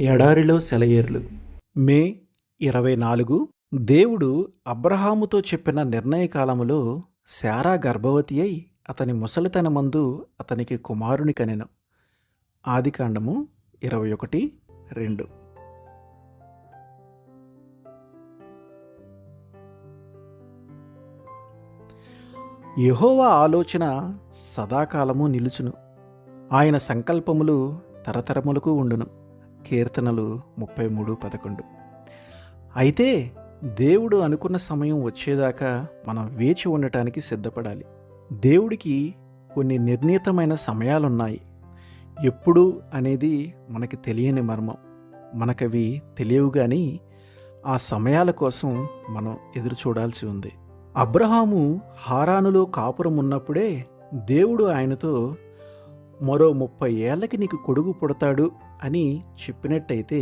ఎడారిలో సెలయేర్లు. మే 24. దేవుడు అబ్రహాముతో చెప్పిన నిర్ణయకాలములో శారా గర్భవతి అయి అతని ముసలితనమందు అతనికి కుమారుని కనెను. ఆదికాండము 21:2. యెహోవా ఆలోచన సదాకాలము నిలుచును, ఆయన సంకల్పములు తరతరములకు ఉండును. కీర్తనలు 33:11. అయితే దేవుడు అనుకున్న సమయం వచ్చేదాకా మనం వేచి ఉండటానికి సిద్ధపడాలి. దేవుడికి కొన్ని నిర్ణీతమైన సమయాలున్నాయి. ఎప్పుడు అనేది మనకి తెలియని మర్మం. మనకవి తెలియవు కానీ ఆ సమయాల కోసం మనం ఎదురు చూడాల్సి ఉంది. అబ్రహాము హారానులో కాపురం ఉన్నప్పుడే దేవుడు ఆయనతో మరో 30 ఏళ్ళకి నీకు కొడుకు పుడతాడు అని చెప్పినట్టయితే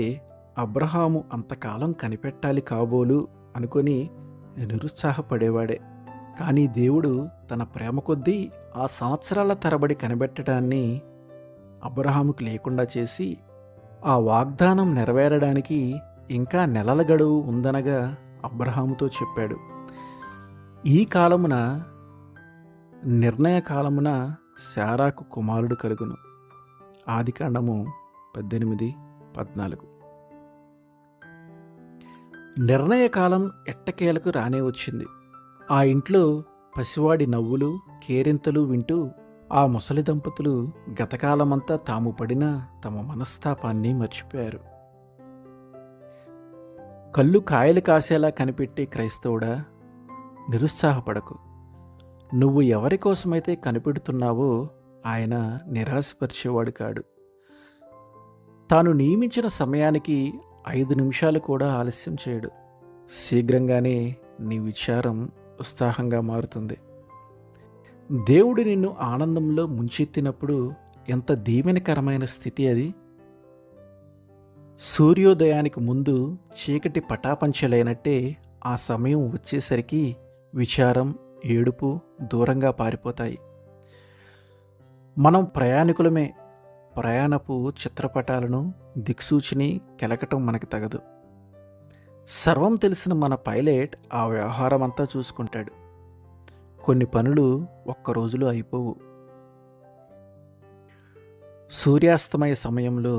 అబ్రహాము అంతకాలం కనిపెట్టాలి కాబోలు అనుకొని నిరుత్సాహపడేవాడే. కానీ దేవుడు తన ప్రేమ కొద్దీ ఆ సంవత్సరాల తరబడి కనిపెట్టడాన్ని అబ్రహాముకు లేకుండా చేసి ఆ వాగ్దానం నెరవేరడానికి ఇంకా నెలల గడువు ఉందనగా అబ్రహాముతో చెప్పాడు. ఈ కాలమున, నిర్ణయ కాలమున శారాకు కుమారుడు కలుగును. ఆదికాండము 18:14. నిర్ణయకాలం ఎట్టకేలకు రానే వచ్చింది. ఆ ఇంట్లో పసివాడి నవ్వులు, కేరింతలు వింటూ ఆ ముసలి దంపతులు గతకాలమంతా తాము పడిన తమ మనస్తాపాన్ని మర్చిపోయారు. కళ్ళు కాయలు కాసేలా కనిపెట్టే క్రైస్తవుడా, నిరుత్సాహపడకు. నువ్వు ఎవరి కోసమైతే కనిపెడుతున్నావో ఆయన నిరాశపరిచేవాడు కాడు. తాను నియమించిన సమయానికి 5 నిమిషాలు కూడా ఆలస్యం చేయడు. శీఘ్రంగానే నీ విచారం ఉత్సాహంగా మారుతుంది. దేవుడు నిన్ను ఆనందంలో ముంచెత్తినప్పుడు ఎంత దీవెనకరమైన స్థితి అది. సూర్యోదయానికి ముందు చీకటి పటాపంచలైనట్టే ఆ సమయం వచ్చేసరికి విచారం, ఏడుపు దూరంగా పారిపోతాయి. మనం ప్రయాణికులమే. ప్రయాణపు చిత్రపటాలను, దిక్సూచిని కెలకటం మనకి తగదు. సర్వం తెలిసిన మన పైలట్ ఆ వ్యవహారం అంతా చూసుకుంటాడు. కొన్ని పనులు ఒక్క రోజులో అయిపోవు. సూర్యాస్తమయ సమయంలో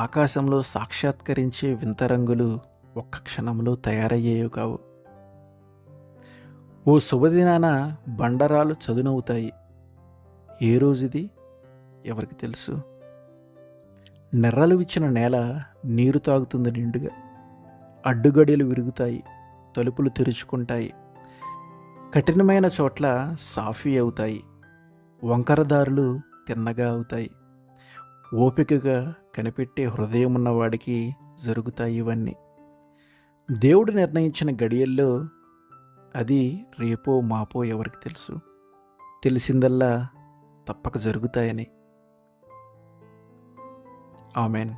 ఆకాశంలో సాక్షాత్కరించే వింత రంగులు ఒక్క క్షణంలో తయారయ్యేవి కావు. ఓ శుభదినాన బండరాలు చదునవుతాయి. ఏ రోజుది ఎవరికి తెలుసు? నెర్రలు విచ్చిన నేల నీరు తాగుతుంది నిండుగా. అడ్డుగడియలు విరుగుతాయి, తలుపులు తెరుచుకుంటాయి. కఠినమైన చోట్ల సాఫీ అవుతాయి, వంకరదారులు తిన్నగా అవుతాయి. ఓపికగా కనిపెట్టే హృదయం ఉన్నవాడికి జరుగుతాయి ఇవన్నీ. దేవుడు నిర్ణయించిన గడియల్లో అది రేపో మాపో ఎవరికి తెలుసు? తెలిసిందల్లా తప్పక జరుగుతాయని. ఆమెన్.